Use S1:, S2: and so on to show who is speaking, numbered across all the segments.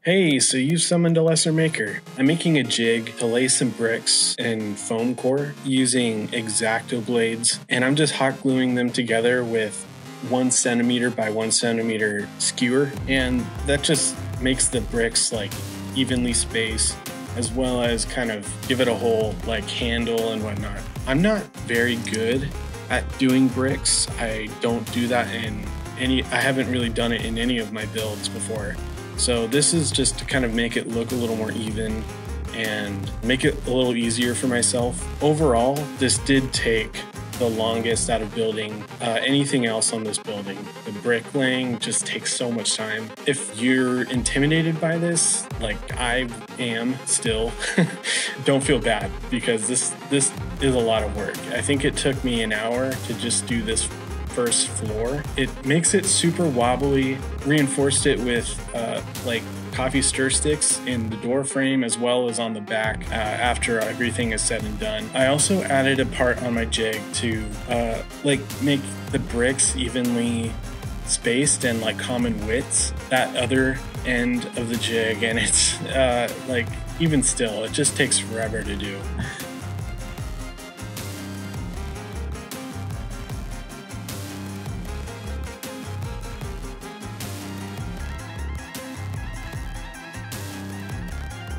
S1: Hey, so you summoned a lesser maker. I'm making a jig to lay some bricks and foam core using X-Acto blades, and I'm just hot gluing them together with 1 centimeter by 1 centimeter skewer, and that just makes the bricks like evenly spaced, as well as kind of give it a whole like handle and whatnot. I'm not very good at doing bricks. I don't do that I haven't really done it in any of my builds before. So this is just to kind of make it look a little more even and make it a little easier for myself. Overall, this did take the longest out of building anything else on this building. The bricklaying just takes so much time. If you're intimidated by this, like I am still, don't feel bad, because this is a lot of work. I think it took me an hour to just do this first floor. It makes it super wobbly, reinforced it with like coffee stir sticks in the door frame as well as on the back after everything is said and done. I also added a part on my jig to like make the bricks evenly spaced and like common widths, that other end of the jig, and it's like even still, it just takes forever to do.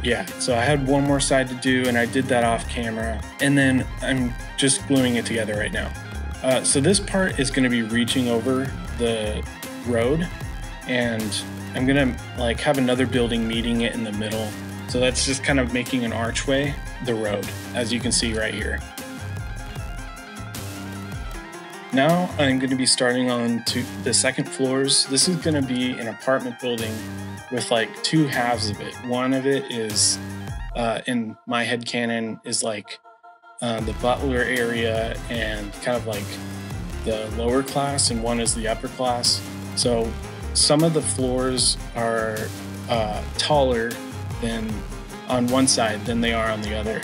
S1: Yeah, so I had one more side to do, and I did that off camera, and then I'm just gluing it together right now. So this part is going to be reaching over the road, and I'm going to like have another building meeting it in the middle. So that's just kind of making an archway, the road, as you can see right here. Now I'm going to be starting on to the second floors. This is going to be an apartment building with like 2 halves of it. One of it is, in my headcanon, is like the butler area and kind of like the lower class, and one is the upper class. So some of the floors are taller than on one side than they are on the other.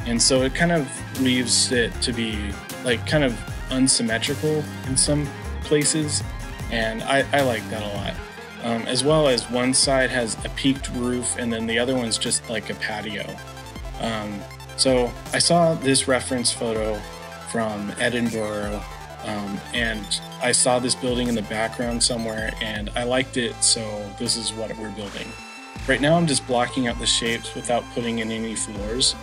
S1: And so it kind of leaves it to be like kind of unsymmetrical in some places, and I like that a lot. As well as one side has a peaked roof and then the other one's just like a patio. So I saw this reference photo from Edinburgh, and I saw this building in the background somewhere and I liked it, so this is what we're building. Right now I'm just blocking out the shapes without putting in any floors.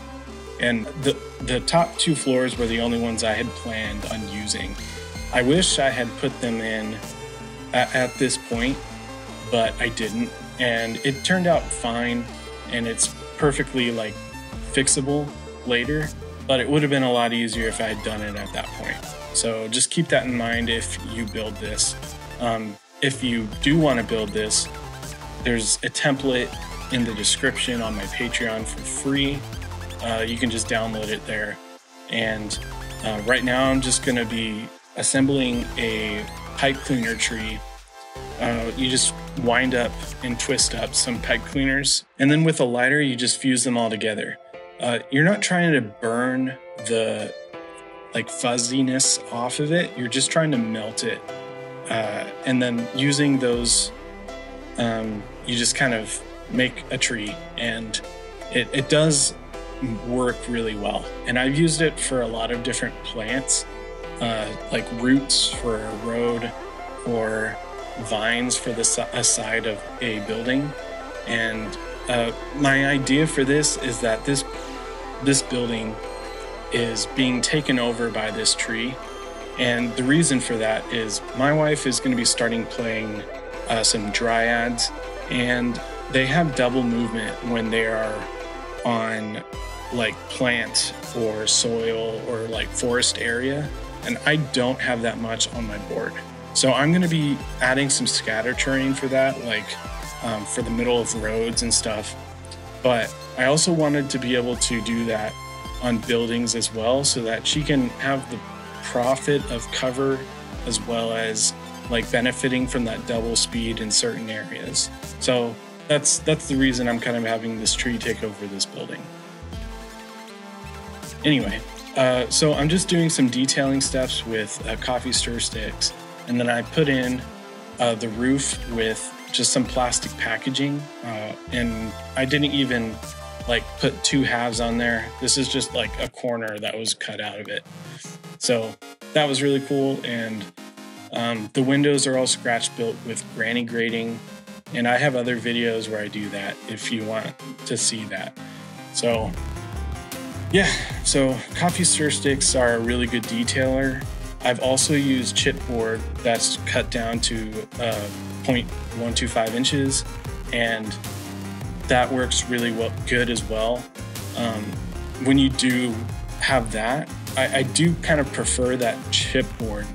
S1: And the top 2 floors were the only ones I had planned on using. I wish I had put them in at this point, but I didn't. And it turned out fine, and it's perfectly like fixable later, but it would have been a lot easier if I had done it at that point. So just keep that in mind if you build this. If you do want to build this, there's a template in the description on my Patreon for free. You can just download it there. And right now I'm just going to be assembling a pipe cleaner tree. You just wind up and twist up some pipe cleaners, and then with a lighter you just fuse them all together. You're not trying to burn the like fuzziness off of it, you're just trying to melt it. And then using those, you just kind of make a tree, and it does work really well. And I've used it for a lot of different plants, like roots for a road or vines for the side of a building. And my idea for this is that this building is being taken over by this tree. And the reason for that is my wife is going to be starting playing some dryads, and they have double movement when they are on like plant or soil or like forest area, and I don't have that much on my board. So I'm going to be adding some scatter terrain for that, like for the middle of roads and stuff. But I also wanted to be able to do that on buildings as well, so that she can have the profit of cover as well as like benefiting from that double speed in certain areas. So that's the reason I'm kind of having this tree take over this building. Anyway, so I'm just doing some detailing steps with coffee stir sticks, and then I put in the roof with just some plastic packaging, and I didn't even like put two halves on there. This is just like a corner that was cut out of it. So that was really cool. And the windows are all scratch built with granny grating. And I have other videos where I do that if you want to see that. So yeah, so coffee stir sticks are a really good detailer. I've also used chipboard that's cut down to 0.125 inches, and that works really good as well. When you do have that, I do kind of prefer that chipboard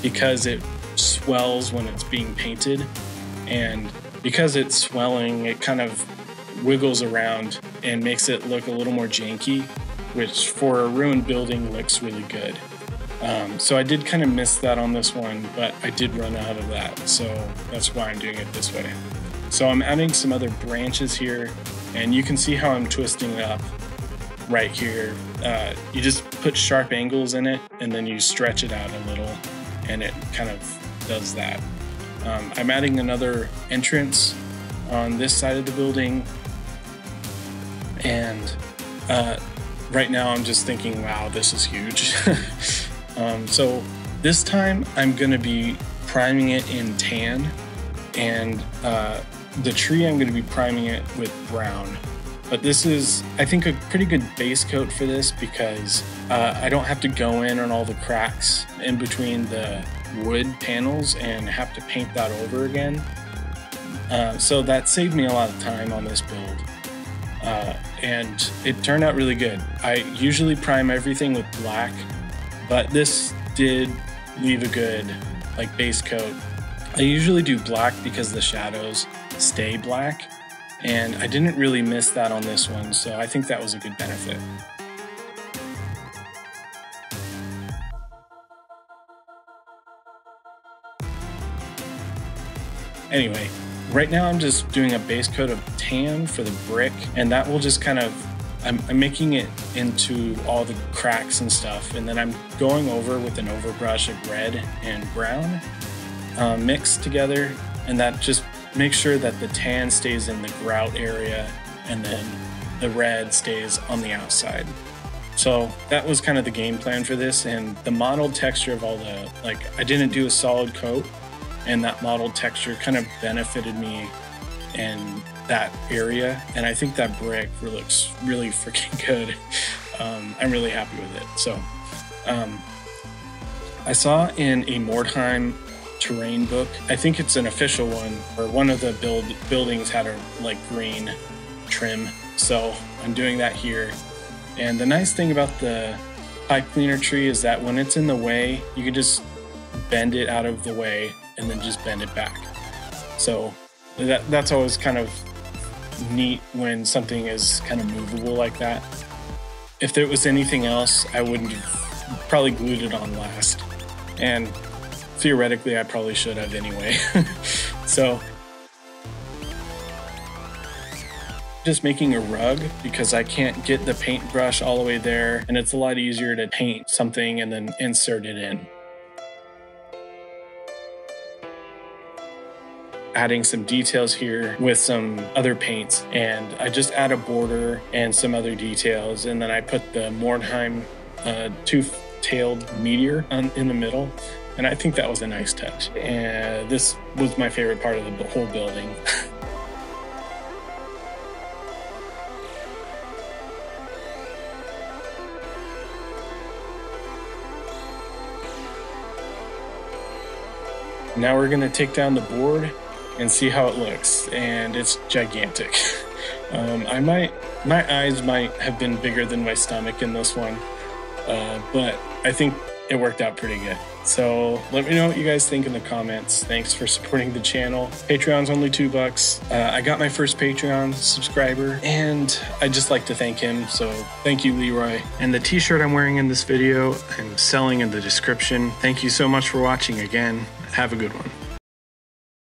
S1: because it swells when it's being painted, and because it's swelling, it kind of wiggles around and makes it look a little more janky, which for a ruined building looks really good. So I did kind of miss that on this one, but I did run out of that, so that's why I'm doing it this way. So I'm adding some other branches here, and you can see how I'm twisting it up right here. You just put sharp angles in it, and then you stretch it out a little, and it kind of does that. I'm adding another entrance on this side of the building, and right now I'm just thinking, wow, this is huge. So this time I'm going to be priming it in tan, and the tree I'm going to be priming it with brown. But this is, I think, a pretty good base coat for this because I don't have to go in on all the cracks in between the wood panels and have to paint that over again. So that saved me a lot of time on this build. And it turned out really good. I usually prime everything with black, but this did leave a good like base coat. I usually do black because the shadows stay black, and I didn't really miss that on this one, so I think that was a good benefit. Anyway, right now I'm just doing a base coat of tan for the brick, and that will just kind of, I'm making it into all the cracks and stuff, and then I'm going over with an overbrush of red and brown mixed together, and that just makes sure that the tan stays in the grout area and then the red stays on the outside. So that was kind of the game plan for this, and the mottled texture of all the, like, I didn't do a solid coat, and that mottled texture kind of benefited me in that area, and I think that brick looks really freaking good. I'm really happy with it. So I saw in a Mordheim terrain book, I think it's an official one, or one of the buildings had a like green trim, so I'm doing that here. And the nice thing about the pipe cleaner tree is that when it's in the way, you can just bend it out of the way and then just bend it back. So that's always kind of neat when something is kind of movable like that. If there was anything else, I wouldn't have probably glued it on last, and theoretically I probably should have anyway. So just making a rug because I can't get the paintbrush all the way there, and it's a lot easier to paint something and then insert it in. Adding some details here with some other paints, and I just add a border and some other details, and then I put the Mordheim two-tailed meteor in the middle, and I think that was a nice touch. And this was my favorite part of the whole building. Now we're gonna take down the board and see how it looks, and it's gigantic. My eyes might have been bigger than my stomach in this one, but I think it worked out pretty good. So let me know what you guys think in the comments. Thanks for supporting the channel. Patreon's only $2. I got my first Patreon subscriber, and I'd just like to thank him, so thank you, Leroy. And the t-shirt I'm wearing in this video, I'm selling in the description. Thank you so much for watching again. Have a good one.